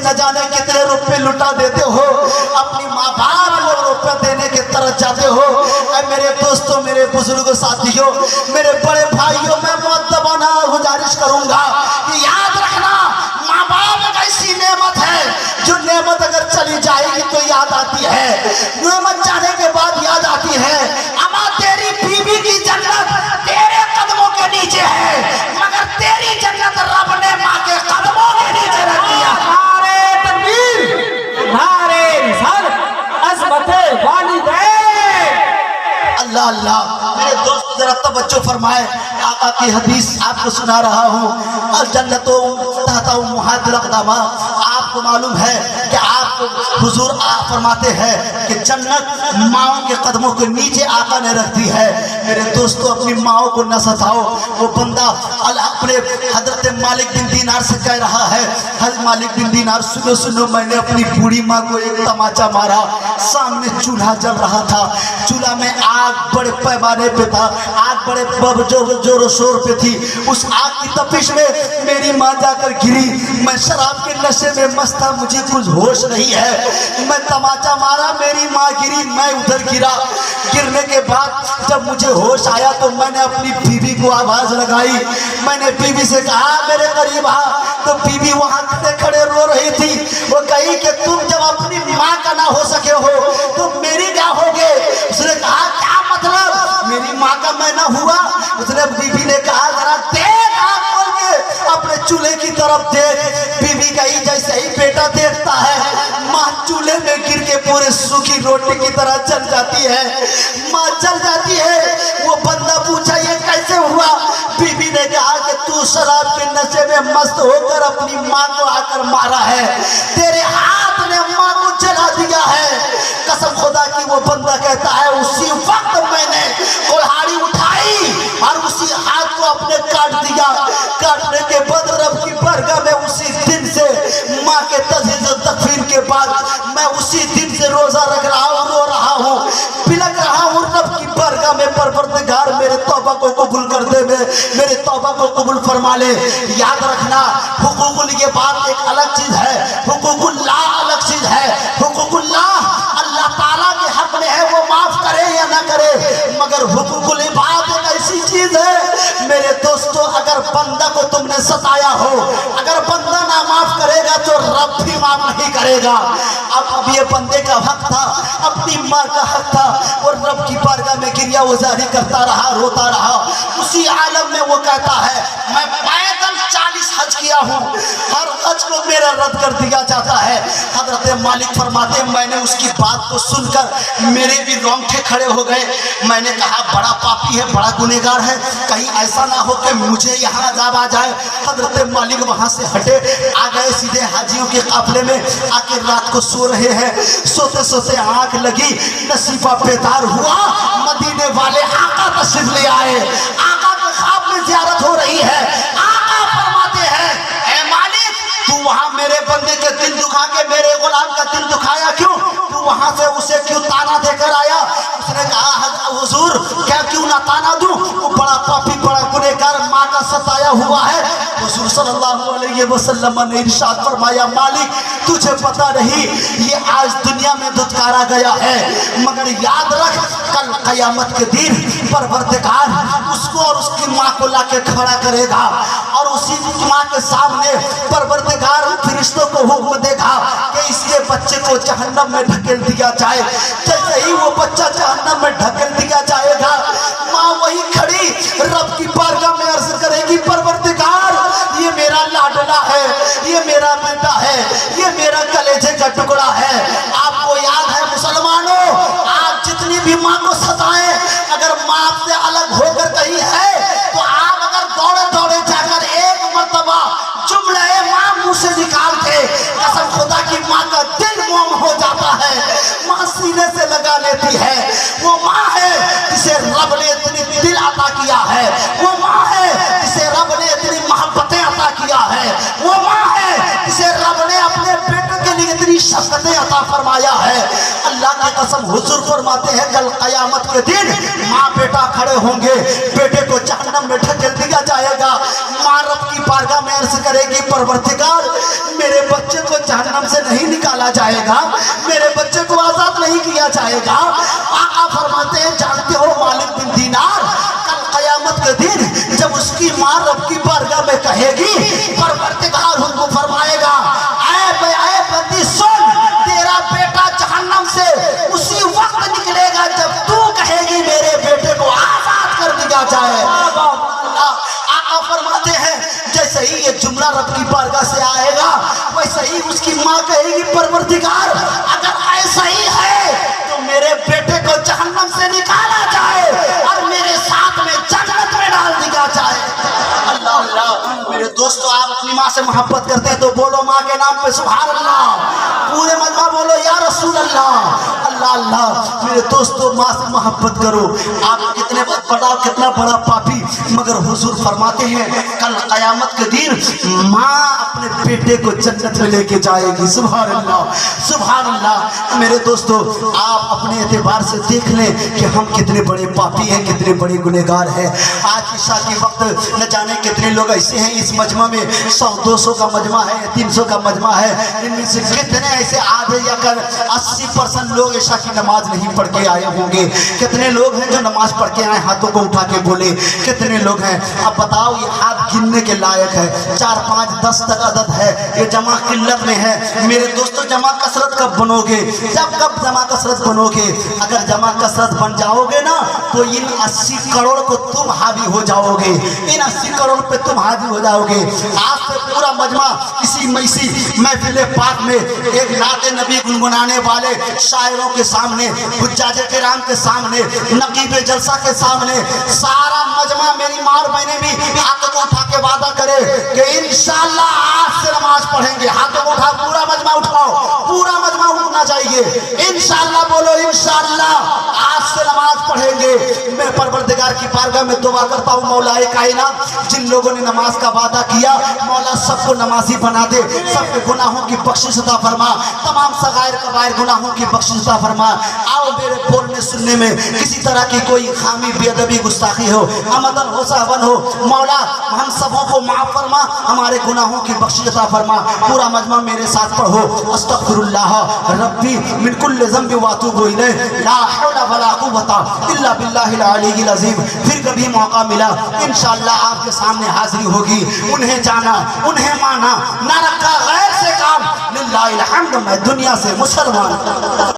न जाने कितने रुपए लुटा देते हो, अपनी माँ बाप को रुपए देने के तरफ जाते हो। मेरे दोस्तों, मेरे बुजुर्गों, साथियों, मेरे बड़े भाइयों, मैं मुअद्दबाना गुजारिश करूंगा कि याद रखना, माँ बाप एक ऐसी नेमत है जो नेमत अगर चली जाएगी तो याद आती है, नेमत जाने के बाद याद आती है। अम्मा, तेरी बीवी की जन्नत तेरे कदमों के नीचे है, मगर तेरी जन्नत रब ने माँ के कदमों के नीचे रख दिया। नारे तकबीर, नारे रिसालत, अज़मत वालिदैन। अल्लाह अल्लाह। मेरे दोस्त जरा तवज्जो फरमाए, आका की हदीस आपको सुना रहा हूँ। अल जन्नतो तहता उम्महातिल अक़दामा। आपको मालूम है कि आपको हुजूर फरमाते हैं कि जन्नत माओ के कदमों के नीचे आका ने रख दी है। मेरे दोस्तों, अपनी माओ को न सताओ। वो बंदा अपने हजरत मालिक बिन दीनार से कह रहा है, हजरत मालिक बिन दीनार, सुनो सुनो, मैंने अपनी बूढ़ी माँ को एक तमाचा मारा। सामने चूल्हा जल रहा था, चूल्हा में आग बड़े पैमाने पे था, आग बड़े जोरों शोर पे थी। उस आग की तपिश में मेरी माँ जाकर गिरी। मैं शराब के नशे में मस्त था, मुझे कुछ होश नहीं है। मैं तमाचा मारा, मेरी माँ गिरी, मैं उधर गिरा। गिरने के बाद जब मुझे होश आया तो मैंने अपनी बीवी को आवाज लगाई। मैंने बीवी से कहा, मेरे करीब आ। तो बीवी वहां खड़े खड़े रो रही थी। वो कही कि तुम जब अपनी माँ का ना हो सके हो तो मेरी क्या होगे? उसने कहा, क्या मतलब? मेरी माँ का मैं ना हुआ? उसने, बीवी ने कहा, जरा देख आँख खोल के अपने चूल्हे की तरफ देख। बीवी कही, जैसे ही बेटा देखता है, माँ चूल्हे में गिर के पूरे सूखी रोटी की तरह जल जाती है। माँ जल जाती है। वो बंदा पूछा, ये कैसे हुआ? बीवी ने कहा कि तू शराब के नशे में मस्त होकर अपनी माँ को आकर मारा है, तेरे हाथ ने माँ को जला दिया है। कसम खुदा की, वो बंदा कहता है, उसी वक्त मैंने कुल्हाड़ी उठाई और उसी हाथ को अपने काट दिया। काटने के बाद रब की बरगाह में उसी दिन से माँ के तजहीज़ तकफीन के बाद मैं उसी दिन से रोजा रख रहा हूँ, रो रहा हूँ, बिलक रहा हूँ रब की बरगाह में। परवरदिगार मेरे तौबा को कबूल कर दे, मेरे तौबा को कबूल फरमा ले। याद रखना, हुकूकुल ये बात एक अलग चीज है, हुकूकुल्लाह अलग चीज है। हुकूकुल्लाह अल्लाह ताला के हक में है, वो माफ करे या ना करे, मगर हुकूकुल इबाद एक ऐसी चीज है मेरे दोस्तों, अगर बंदा को तुमने सताया हो, अगर बंदा ना माफ करेगा तो रब भी माफ नहीं करेगा। अब ये बंदे का हक था, अपनी माँ का हक था, और रब की बारगाह में गिरिया वजारी करता रहा, रोता रहा। उसी आलम में वो कहता है, मैं पैदल 40 हज किया हूँ, हर हज को मेरा रद्द कर दिया जाता है। हजरत मालिक फरमाते हैं, मैंने उसकी बात को सुनकर मेरे भी रोंगटे खड़े हो गए। मैंने कहा, बड़ा पापी है, बड़ा गुनहगार है, कहीं ऐसा ना हो कि मुझे यहाँ अज़ाब आ जाए। हजरत मालिक वहाँ से हटे, आ गए सीधे हाजियों के काफले में। आके रात को सो रहे हैं, सोते सोते आँख लगी, नसीबा बेदार हुआ, मदीने वाले आका तशरीफ ले आए। आका के ख्वाब में ज़ियारत हो रही है। आका फरमाते हैं, ऐ मालिक, तू वहाँ मेरे बंदे के दिल दुखा के मेरे गुलाम का दिल दुखाया क्यों? तू वहाँ से उसे क्यों ताना देकर आया? उसने कहा, हुजूर, क्या क्यों ना ताना दूं? वो बड़ा पापी, बड़ा गुनहगार, माँ का सताया हुआ है। हुजूर सल्लल्लाहु अलैहि वसल्लम ने इरशाद फरमाया, मालिक, तुझे पता नहीं ये आज दुनिया में धुतकारा गया है, मगर याद रख, कल क़यामत के दिन परवरदिगार उसको और उसकी माँ को लाके खड़ा करेगा, और उसी माँ के सामने परवरदिगार फरिश्तों को हुक्म देगा कि इसके बच्चे को जहन्नम में ढकेल दिया जाए। जैसे ही वो बच्चा जहन्नम में ढकेल दिया जाएगा, माँ वही खड़ी रब की बारगाह में अर्ज करेगी, परवरदिगार, ये मेरा लाडला है, ये मेरा बेटा है, ये मेरा कलेजे का टुकड़ा है। आपको याद है मुसलमानों, आप जितनी भी माँ को सताएं, अगर माँ से अलग होकर कहीं है तो आप अगर दौड़े दौड़े जाकर एक मर्तबा जुमले माँ मुँह से निकाल के, कसम खुदा की, माँ का दिल मोम हो जाता है, माँ सीने से लगा लेती है। वो माँ है जिसे रब ने इतनी दिल अता किया है, वो माँ है जिसे रब ने इतनी मोहब्बतें अता किया है, वो माँ है जिसे रब ने अपने बेटे के लिए इतनी शफ़क़तें अता फरमाया है। अल्लाह की कसम, हुजूर फरमाते हैं, कल क़यामत के दिन माँ बेटा खड़े होंगे, बेटे को जहन्नम में ढकेल दिया जाएगा। माँ रब की बारगाह में अर्ज़ करेगी, परवरदिगार, मेरे बच्चे को जहन्नम से नहीं निकाला जाएगा, मेरे बच्चे को आजाद नहीं किया जाएगा। आका फरमाते हैं, जानते हो मालिक बिन दीनार कल कयामत के दिन जब उसकी माँ रब की बारगाह में कहेगी, परवरदिगार उनको फरमाएगा, ऐ बंदी सुन, तेरा बेटा जहन्नम से उसी वक्त निकलेगा जब तू कहेगी मेरे बेटे को आजाद कर दिया जाए। आका फरमाते हैं, जैसे ही ये जुमला रब की बारगाह से आएगा, वैसे ही उसकी माँ कहेगी, परवरदिगार अगर ऐसा ही है तो मेरे बेटे को जहन्नम से निकाला जाए और मेरे साथ में जन्नत में डाल दिया जाए। अल्लाह अल्लाह। मेरे दोस्तों, आप अपनी माँ से मोहब्बत करते हैं तो बोलो माँ के नाम पे सुभान अल्लाह। पूरे मजमा बोलो या रसूल अल्लाह। अल्लाह अल्लाह। मेरे दोस्तों, माँ से मोहब्बत करो। आप कितना बड़ा पापी, मगर हुजूर फरमाते हैं कल कयामत के दिन माँ अपने बेटे को जन्नत में लेके जाएगी। सुभान अल्लाह सुभान अल्लाह। मेरे दोस्तों, आप अपने एतबार से देख लें कि हम कितने बड़े पापी हैं, कितने बड़े गुनहगार हैं। आज इशा के वक्त न जाने कितने लोग ऐसे हैं इस मजमा में, 100-200 का मजमा है, 300 का मजमा है, इनमें से कितने ऐसे आधे या कर 80% लोग इशा की नमाज नहीं पढ़ के आए होंगे। कितने लोग हैं जो नमाज पढ़ के आए, हाथों को उठा के बोले, कितने लोग हैं? अब बताओ, ये हाथ गिनने के लायक है। 4, 5, 10 तक अदद है। ये जमा किल्लत में है। मेरे दोस्तों, जमा कसरत कब बनोगे? कब जमा कसरत बनोगे? अगर जमा कसरत बन जाओगे ना तो इन 80 करोड़ को तुम हावी हो जाओगे। इन 80 करोड़ पे तुम हावी हो जाओगे। आज से पूरा मजमा इसी महफिल पाक में एक नाते नबी गुनगुनाने वाले शायरों के सामने, हुज्जाजे किराम के सामने, नकीबे जलसा के सामने, सारा मजमा मेरी माँ और बहनें भी हाथों को उठा के वादा करे कि इंशाअल्लाह आज से नमाज पढ़ेंगे। हाथों को उठा, पूरा मजमा उठाओ, पूरा मजमा उठना चाहिए। इंशाअल्लाह बोलो, इंशाअल्लाह आज से नमाज पढ़ेंगे। मैं परवरदिगार की बारगाह में दुआ करता हूँ, मौलाए कायनात, जिन लोगों ने नमाज का वादा किया, मौला सबको नमाजी बना दे, सबके गुनाहों की बख्शिश अता फरमा, तमाम सगायर कबायर गुनाहों की बख्शिश अता फरमा। आओ मेरे बोलने सुनने में किसी तरह की कोई खामी, बेअदबी, गुस्ताखी हो, आमदन हो, सहवन हो, मौला हम सबों को माफ फरमा, हमारे गुनाहों की बख्शिश अता फरमा। पूरा मजमा मेरे साथ पढ़ो, अस्तगफिरुल्लाह रब्बी मिन कुल्लि ज़ंबि व अतूबु इलैह, ला हौला वला कुव्वता इल्ला बिल्लाहिल अलीय्यिल अज़ीम। फिर कभी मौका मिला इंशाअल्लाह आपके सामने हाजिरी होगी। उन्हें जाना, उन्हें माना, ना रखा गैर से काम, लिल्लाहिल हम्द। मैं दुनिया से मुसलमान।